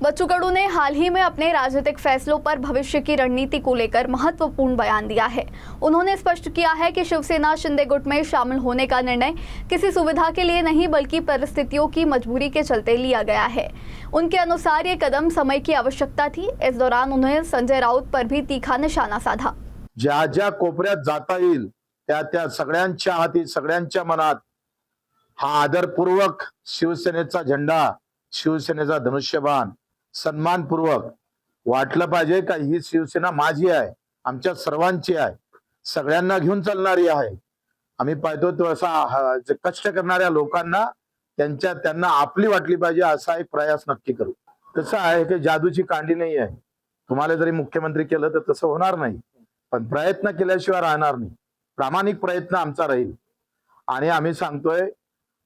बच्चू कडू ने हाल ही में अपने राजनीतिक फैसलों पर भविष्य की रणनीति को लेकर महत्वपूर्ण बयान दिया है। उन्होंने स्पष्ट किया है कि शिवसेना शिंदे गुट में शामिल होने का निर्णय किसी सुविधा के लिए नहीं बल्कि परिस्थितियों की मजबूरी के चलते लिया गया है। उनके अनुसार ये कदम समय की आवश्यकता थी। इस दौरान उन्होंने संजय राउत पर भी तीखा निशाना साधा। ज्या ज्या कोपऱ्यात जाता येईल त्या त्या सगळ्यांच्या हाती सगळ्यांच्या मनात हा आदरपूर्वक शिवसेनेचा झेंडा, शिवसेनेचा धनुष्यबाण सन्मानपूर्वक वाटलं पाहिजे का ही शिवसेना माझी आहे, आमच्या सर्वांची आहे, सगळ्यांना घेऊन चालणारी आहे। आम्ही पाहतो तो असा कष्ट करणाऱ्या लोकांना त्यांना आपली वाटली पाहिजे असा एक प्रयास नक्की करू। कसं आहे की जादूची कांडी नाही आहे, तुम्हाला जरी मुख्यमंत्री केलं तर तसं होणार नाही, पण प्रयत्न केल्याशिवाय राहणार नाही। प्रामाणिक प्रयत्न आमचा राहील आणि आम्ही सांगतोय,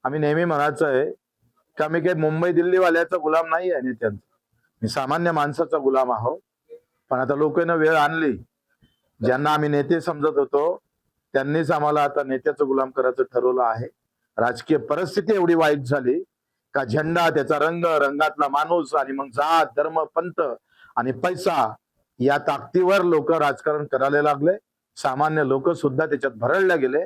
आम्ही नेहमी म्हणायचं आहे की आम्ही काही मुंबई दिल्ली वाल्याचा गुलाम नाही आहे नेत्यांचा, मी सामान्य माणसाचा गुलाम आहो। पण आता लोकांना वेळ आणली, ज्यांना आम्ही नेते समजत होतो त्यांनीच आम्हाला आता नेत्याचा गुलाम करायचं ठरवलं आहे। राजकीय परिस्थिती एवढी वाईट झाली का झेंडा, त्याचा रंग, रंगातला माणूस आणि मग जात, धर्म, पंथ आणि पैसा या ताकदीवर लोक राजकारण करायला लागले। सामान्य लोक सुद्धा त्याच्यात भरडले गेले।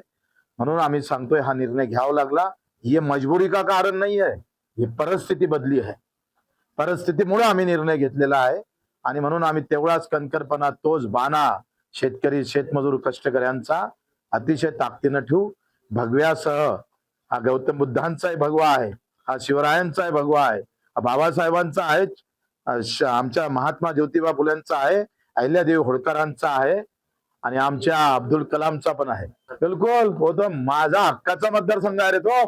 म्हणून आम्ही सांगतोय हा निर्णय घ्यावा लागला। ये मजबुरी का कारण नाही आहे, ही परिस्थिती बदली आहे। परिस्थितीमुळे आम्ही निर्णय घेतलेला आहे आणि म्हणून आम्ही तेवढाच कणखरपणा, तोच बाणा शेतकरी, शेतमजूर, कष्टकऱ्यांचा अतिशय ताकदीने ठेवू। भगव्यासह हा गौतम बुद्धांचाही भगवा आहे, हा शिवरायांचाही भगवा आहे, हा बाबासाहेबांचा आहे, आमच्या महात्मा ज्योतिबा फुलेंचा आहे, अहिल्यादेवी होळकरांचा आहे आणि आमच्या अब्दुल कलामचा पण आहे। बिलकुल, हो तो माझा हक्काचा मतदारसंघ आहे रे तो।